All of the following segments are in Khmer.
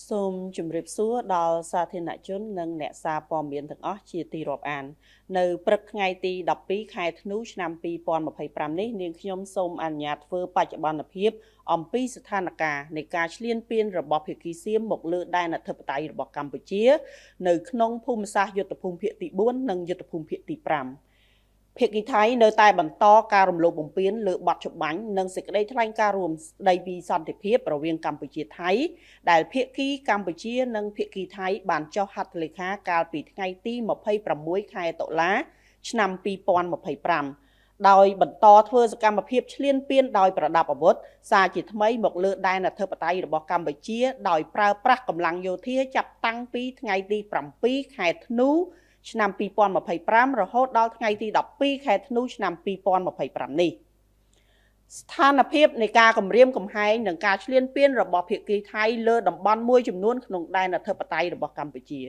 សូមជម្រាបសួរដល់សាធារណជននិងអ្នកសារព័ត៌មានទាំងអស់ជាទីរាប់អាននៅព្រឹកថ្ងៃទី12ខែធ្នូឆ្នាំ2025នេះនាងខ្ញុំសូមអនុញ្ញាតធ្វើបច្ចុប្បន្នភាពអំពីស្ថានភាពនៃការឈ្លានពានរបស់ភាគីសៀមមកលើដែនអធិបតេយ្យរបស់កម្ពុជានៅក្នុងភូមិសាស្ត្រយុទ្ធភូមិភាគទី4និងយុទ្ធភូមិភាគទី5ភាគីថៃនៅតែបន្តការរំលោភបំពានលើបទច្បាញ់និងសេចក្តីថ្លែងការណ៍រួមស្តីពីសន្តិភាពរវាងកម្ពុជាថៃដែលភាគីកម្ពុជានិងភាគីថៃបានចុះហត្ថលេខាកាលពីថ្ងៃទី26ខែតុលាឆ្នាំ2025ដោយបន្តធ្វើសកម្មភាពឈ្លានពានដោយប្រដាប់អាវុធសារជាថ្មីមកលើដែនអធិបតេយ្យរបស់កម្ពុជាដោយប្រើប្រាស់កម្លាំងយោធាចាប់តាំងពីថ្ងៃទី7ខែធ្នូឆ្នាំ2025រហូតដល់ថ្ងៃទី12ខែធ្នូឆ្នាំ2025នេះស្ថានភាពនៃការគំរាមកំហែងនិងការឈ្លានពានរបស់ភាគីថៃលើតំបន់មួយចំនួនក្នុងដែនអធិបតេយ្យរបស់កម្ពុជា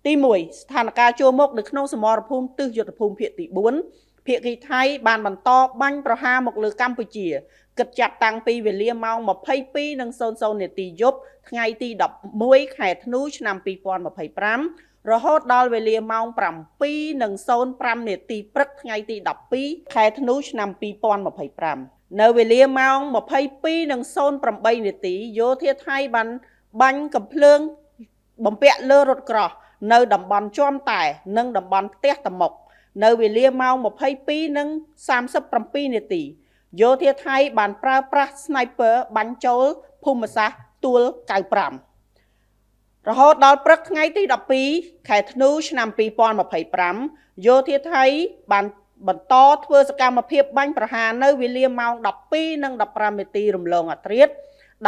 ទី1ស្ថានភាពជួរមុខនៅក្នុងសមរភូមិទិសយុទ្ធភូមិភាគទី4ភាគីថៃបានបន្តបាញ់ប្រហារមកលើកម្ពុជាគិតចាប់តាំងពីវេលាម៉ោង 22:00 នាទីយប់ថ្ងៃទី11ខែធ្នូឆ្នាំ2025រហូតដល់វេលាម៉ោង 7:05 នាទីព្រឹកថ្ងៃទី12ខែធ្នូឆ្នាំ2025នៅវេលាម៉ោង 22:08 នាទីយោធាថៃបានបាញ់កាំភ្លើងបំពាក់លើរថក្រោះនៅតំបន់ជាំតែនិងតំបន់ផ្ទះតមុកនៅវេលាម៉ោង 22:37 នាទីយោធាថៃបានប្រើប្រាស់ Sniper បាញ់ចូលភូមិសាស្ត្រទួល95រហូតដល់ព្រឹកថ្ងៃទី12ខែធ្នូឆ្នាំ2025យោធាថៃបានបន្តធ្វើសកម្មភាពបាញ់ប្រហារនៅវេលាម៉ោង 12:15 នាទីរំលងអធ្រាត្រ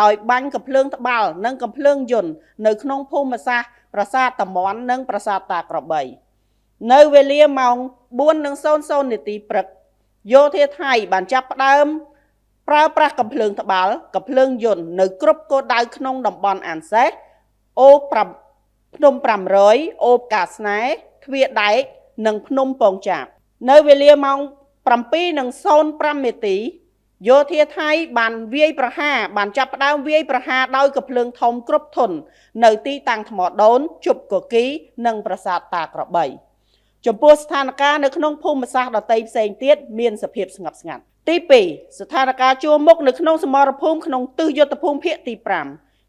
ដោយបាញ់កាំភ្លើងត្បាល់និងកាំភ្លើងយន្តនៅក្នុងភូមិសាស្ត្រប្រាសាទតាមាន់និងប្រាសាទតាក្របីនៅវេលាម៉ោង 4:00 នាទីព្រឹកយោធាថៃបានចាប់ផ្ដើមប្រើប្រាស់កាំភ្លើងត្បាល់កាំភ្លើងយន្តនៅគ្រប់គោលដៅក្នុងតំបន់អានសេសអូភ្នំ500អូផ្កាស្នេហ៍ទ្វារដែកនិងភ្នំពងចាបនៅវេលាម៉ោង 7:05 នាទីយោធាថៃបានចាប់ផ្ដើមវាយប្រហារដោយកាំភ្លើងធំគ្រប់ធន់នៅទីតាំងថ្មដូនជប់កគីនិងប្រាសាទតាក្របីចំពោះស្ថានភាពនៅក្នុងភូមិសាស្ត្រដទៃផ្សេងទៀតមានសភាពស្ងប់ស្ងាត់ទី2ស្ថានភាពជួរមុខនៅក្នុងសមរភូមិក្នុងទិសយុទ្ធភូមិភាគទី5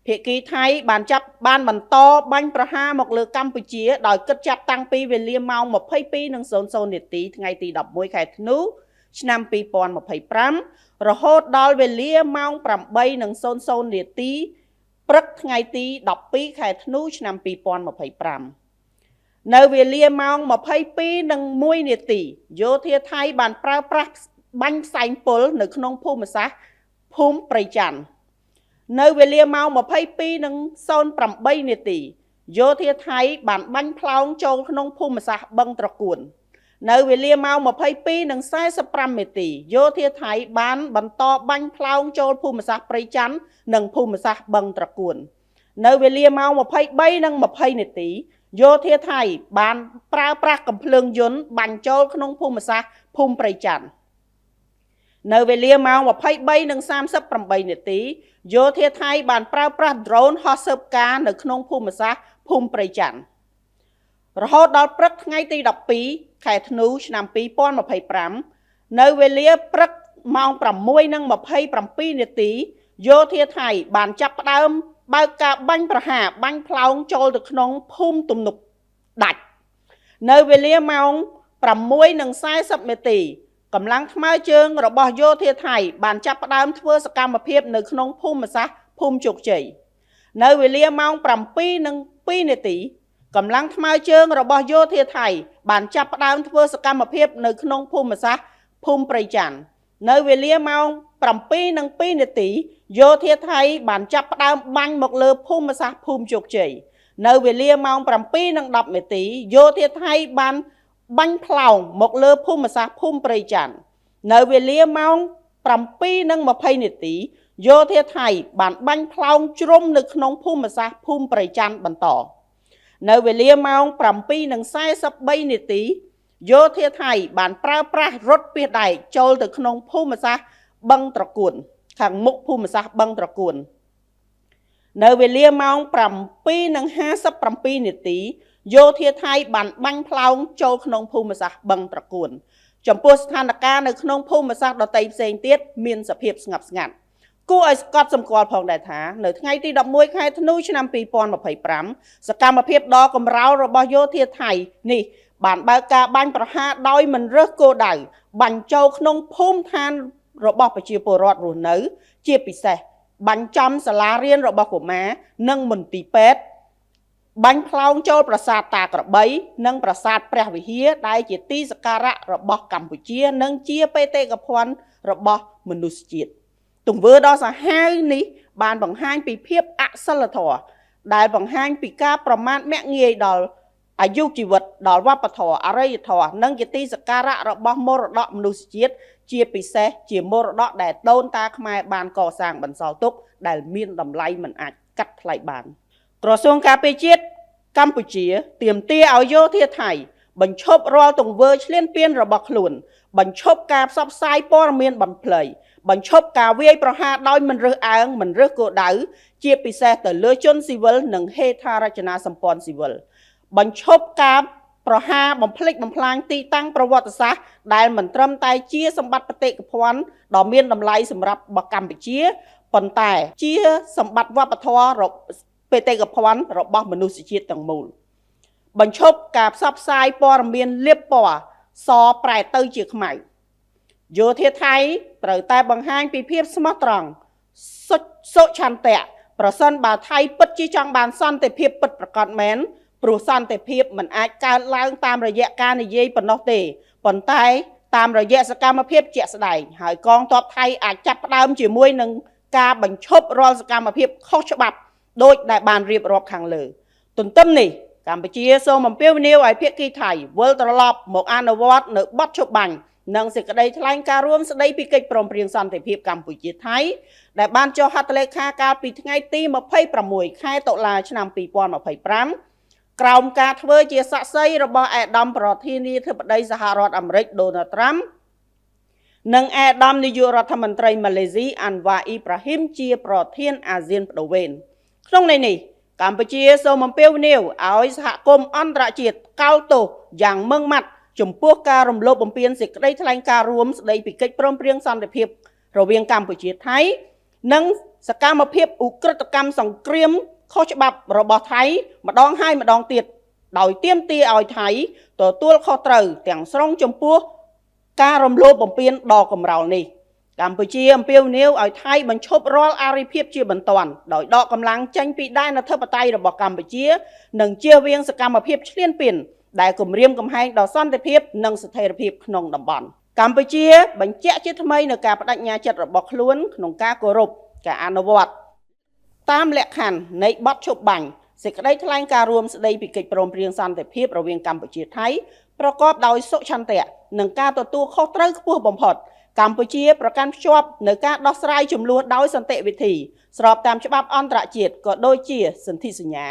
ភាគីថៃបានបន្តបាញ់ប្រហារមកលើកម្ពុជាដោយគិតចាប់តាំងពីវេលាម៉ោង 22:00 នាទីថ្ងៃទី11ខែធ្នូឆ្នាំ2025រហូតដល់វេលាម៉ោង 8:00 នាទីព្រឹកថ្ងៃទី12ខែធ្នូឆ្នាំ2025នៅវេលាម៉ោង 22:01 នាទីយោធាថៃបានប្រើប្រាស់បាញ់ផ្សែងពុលនៅក្នុងភូមិសាស្ត្រភូមិព្រៃច័ន្ទនៅវេលាម៉ោង 22:08 នាទីយោធាថៃបានបាញ់ផ្លោងចូលក្នុងភូមិសាស្ត្របឹងត្រកួននៅវេលាម៉ោង 22:45 នាទីយោធាថៃបានបន្តបាញ់ផ្លោងចូលភូមិសាស្ត្រព្រៃច័ន្ទនិងភូមិសាស្ត្របឹងត្រកួននៅវេលាម៉ោង 23:20 នាទីយោធាថៃបានប្រើប្រាស់កាំភ្លើងយន្តបាញ់ចូលក្នុងភូមិសាស្ត្រភូមិព្រៃច័ន្ទនៅវេលាម៉ោង 23:38 នាទីយោធាថៃបានប្រើប្រាស់ drone ហោះស៊ើបការនៅក្នុងភូមិសាស្ត្រភូមិព្រៃច័ន្ទរហូតដល់ព្រឹកថ្ងៃទី12ខែធ្នូឆ្នាំ2025នៅវេលាព្រឹកម៉ោង 6:27 នាទីយោធាថៃបានចាប់ផ្ដើមបើកការបាញ់ប្រហារបាញ់ផ្លោងចូលទៅក្នុងភូមិទំនប់ដាច់នៅវេលាម៉ោង 6:40 នាទីកម្លាំងថ្មើរជើងរបស់យោធាថៃបានចាប់ផ្ដើមធ្វើសកម្មភាពនៅក្នុងភូមិសាស្ត្រភូមិជោគជ័យនៅវេលាម៉ោង 7:02 នាទីកម្លាំងថ្មើរជើងរបស់យោធាថៃបានចាប់ផ្ដើមធ្វើសកម្មភាពនៅក្នុងភូមិសាស្ត្រភូមិព្រៃច័ន្ទនៅវេលាម៉ោង 7:02 នាទីយោធាថៃបានចាប់ផ្ដើមបាញ់មកលើភូមិសាស្ត្រភូមិជោគជ័យនៅវេលាម៉ោង 7:10 នាទីយោធាថៃបានបាញ់ផ្លោងមកលើភូមិសាស្ត្រភូមិព្រៃច័ន្ទនៅវេលាម៉ោង 7:20 នាទីយោធាថៃបានបាញ់ផ្លោងជ្រុំនៅក្នុងភូមិសាស្ត្រភូមិព្រៃច័ន្ទបន្តនៅវេលាម៉ោង 7:43 នាទីយោធាថៃបានប្រើប្រាស់រថពាសដែកចូលទៅក្នុងភូមិសាស្ត្របឹងត្រកួនខាងមុខភូមិសាស្ត្របឹងត្រកួន នៅវេលាម៉ោង 7:57 នាទីយោធាថៃបានបាញ់ផ្លោងចូលក្នុងភូមិសាស្ត្របឹងត្រកួនចំពោះស្ថានភាពនៅក្នុងភូមិសាស្ត្រដទៃផ្សេងទៀតមានសភាពស្ងប់ស្ងាត់គួរឲ្យស្កប់សម្គាល់ផងដែរថានៅថ្ងៃទី11ខែធ្នូឆ្នាំ 2025 សកម្មភាពដ៏កម្រោលរបស់យោធាថៃនេះបានបើកការបាញ់ប្រហារដោយមិនរើសគោលដៅបាញ់ចូលក្នុងភូមិឋានរបស់ប្រជាពលរដ្ឋរស់នៅជាពិសេសបាញ់ចំសាលារៀនរបស់កុមារនិងមន្ទីរពេទ្យបាញ់ផ្លោងចូលប្រាសាទតាក្របីនិងប្រាសាទព្រះវិហារដែលជាទីសក្ការៈរបស់កម្ពុជានិងជាបេតិកភណ្ឌរបស់មនុស្សជាតិទង្វើដ៏សាហាវនេះបានបង្ហាញពីភាពអសិលធម៌ដែលបង្ហាញពីការប្រមាថមាក់ងាយដល់អាយុជីវិតដល់វប្បធម៌អរិយធម៌និងជាទីសក្ការៈរបស់មរតកមនុស្សជាតិជាពិសេសជាមរតកដែលដូនតាខ្មែរបានកសាងបន្សល់ទុកដែលមានតម្លៃមិនអាចកាត់ថ្លៃបានក្រសួងការពារជាតិកម្ពុជាទាមទារឲ្យយោធាថៃបញ្ឈប់រាល់ទង្វើឈ្លានពានរបស់ខ្លួនបញ្ឈប់ការផ្សព្វផ្សាយព័ត៌មានបំភ្លៃបញ្ឈប់ការវាយប្រហារដោយមិនរើសអើងមិនរើសគោលដៅជាពិសេសទៅលើជនស៊ីវិលនិងហេដ្ឋារចនាសម្ព័ន្ធស៊ីវិលបញ្ឈប់ការប្រហារបំផ្លិចបំផ្លាញទីតាំងប្រវត្តិសាស្ត្រដែលមិនត្រឹមតែជាសម្បត្តិបេតិកភណ្ឌដ៏មានតម្លៃសម្រាប់កម្ពុជាប៉ុន្តែជាសម្បត្តិវប្បធម៌បេតិកភណ្ឌរបស់មនុស្សជាតិទាំងមូលបញ្ឈប់ការផ្សព្វផ្សាយព័ត៌មានលៀបពណ៌សប្រែទៅជាខ្មៅយោធាថៃត្រូវតែបង្ហាញពីភាពស្មោះត្រង់សុឆន្ទៈប្រសិនបើថៃពិតជាចង់បានសន្តិភាពពិតប្រាកដមែនព្រោះសន្តិភាពមិនអាចកើតឡើងតាមរយៈការនិយាយប៉ុណ្ណោះទេប៉ុន្តែតាមរយៈសកម្មភាពជាក់ស្ដែងហើយកងទ័ពថៃអាចចាប់ផ្ដើមជាមួយនឹងការបញ្ឈប់រាល់សកម្មភាពខុសច្បាប់ដោយដែលបានរៀបរាប់ខាងលើទន្ទឹមនេះកម្ពុជាសូមអំពាវនាវឲ្យភាគីថៃវិលត្រឡប់មកអនុវត្តនៅបទជបាញ់និងសេចក្តីថ្លែងការណ៍រួមស្តីពីកិច្ចព្រមព្រៀងសន្តិភាពកម្ពុជាថៃដែលបានចុះហត្ថលេខាកាលពីថ្ងៃទី26ខែតុលាឆ្នាំ2025ក្រោមការធ្វើជាសាក្សីរបស់ឯកឧត្តមប្រធានាធិបតីសហរដ្ឋអាមេរិកដូណាល់ត្រាំនិងឯកឧត្តមនាយករដ្ឋមន្ត្រីម៉ាឡេស៊ីអាន់វ៉ាអ៊ីប្រាហ៊ីមជាប្រធានអាស៊ានបដូវវេនក្នុងន័យនេះកម្ពុជាសូមអំពាវនាវឲ្យសហគមន៍អន្តរជាតិកោតទោសយ៉ាងម៉ឺងម៉ាត់ចំពោះការរំលោភបំពានសេចក្តីថ្លែងការណ៍រួមស្តីពីកិច្ចព្រមព្រៀងសន្តិភាពរវាងកម្ពុជាថៃនិងសកម្មភាពឧក្រិដ្ឋកម្មសង្គ្រាមខុសច្បាប់របស់ថៃម្ដងហើយម្ដងទៀតដោយទាមទារឲ្យថៃទទួលខុសត្រូវទាំងស្រុងចំពោះការរំលោភបំពានដ៏កម្រោលនេះកម្ពុជាអំពាវនាវឲ្យថៃបញ្ឈប់រាល់អរិភាពជាបន្ទាន់ដោយដកកម្លាំងចេញពីដែនអធិបតេយ្យរបស់កម្ពុជានិងជៀសវាងសកម្មភាពឈ្លានពានដែលគំរាមកំហែងដល់សន្តិភាពនិងស្ថិរភាពក្នុងតំបន់កម្ពុជាបញ្ជាក់ជាថ្មីនៅការបដិញ្ញាចិត្តរបស់ខ្លួនក្នុងការគោរពការអនុវត្តតាមលក្ខខណ្ឌនៃបទឈប់បាញ់សេចក្តីថ្លែងការណ៍រួមស្តីពីកិច្ចព្រមព្រៀងសន្តិភាពរវាងកម្ពុជាថៃប្រកបដោយសុឆន្ទៈនិងការទទួលខុសត្រូវខ្ពស់បំផុតកម្ពុជាប្រកាន់ភ្ជាប់នៅការដោះស្រាយជម្លោះដោយសន្តិវិធីស្របតាមច្បាប់អន្តរជាតិក៏ដូចជាសន្ធិសញ្ញា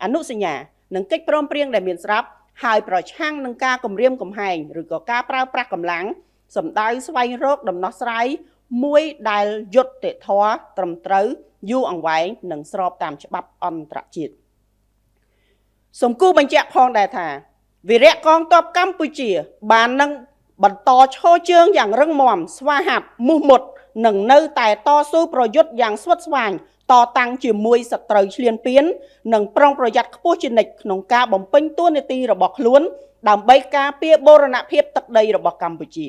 អនុសញ្ញានិងកិច្ចព្រមព្រៀងដែលមានស្រាប់ហើយប្រឆាំងនឹងការគំរាមកំហែងឬក៏ការប្រើប្រាស់កម្លាំងសម្ដៅស្វែងរកដំណោះស្រាយមួយដែលយុត្តិធម៌ត្រឹមត្រូវយូរអង្វែងនិងស្របតាមច្បាប់អន្តរជាតិសូមគូបញ្ជាក់ផងដែរថាវីរៈកងទ័ពកម្ពុជាបាននឹងបន្តឈរជើងយ៉ាងរឹងមាំស្វាហាប់មោះមុតនិងនៅតែតស៊ូប្រយុទ្ធយ៉ាងស្វិតស្វាញតតាំងជាមួយសត្រូវឈ្លានពាននិងប្រុងប្រយ័ត្នខ្ពស់ជានិច្ចក្នុងការបំពេញតួនាទីរបស់ខ្លួនដើម្បីការពារបូរណភាពទឹកដីរបស់កម្ពុជា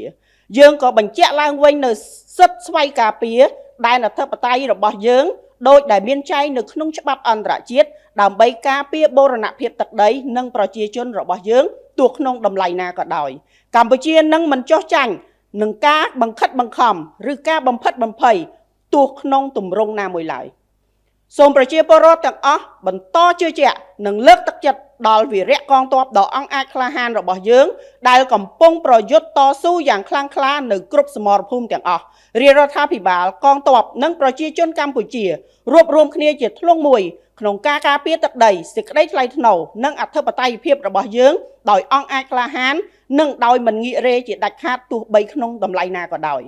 យើងក៏បញ្ជាក់ឡើងវិញនៅសិទ្ធិស្វ័យការពារដែនអធិបតេយ្យរបស់យើងដោយដែលមានចែងនៅក្នុងច្បាប់អន្តរជាតិដើម្បីការពារបូរណភាពទឹកដីនិងប្រជាជនរបស់យើងទោះក្នុងតម្លៃណាក៏ដោយកម្ពុជានឹងមិនចុះចាញ់នឹងការបង្ខិតបង្ខំឬការបំផិតបំភ័យទោះក្នុងទម្រង់ណាមួយឡើយសូមប្រជាពលរដ្ឋទាំងអស់បន្តជឿជាក់និងលើកទឹកចិត្តដល់វីរៈកងទ័ពដ៏អង់អាចក្លាហានរបស់យើងដែលកំពុងប្រយុទ្ធតស៊ូយ៉ាងខ្លាំងក្លានៅគ្រប់សមរភូមិទាំងអស់រាជរដ្ឋាភិបាលកងទ័ពនិងប្រជាជនកម្ពុជារួបរวมគ្នាជាធ្លុងមួយក្នុងការការពារទឹកដីសេចក្តីថ្លៃថ្នូរនិងអធិបតេយ្យភាពរបស់យើងដោយអង់អាចក្លាហាននិងដោយមិនងាករេជាដាច់ខាតទោះបីក្នុងតម្លៃណាក៏ដោយ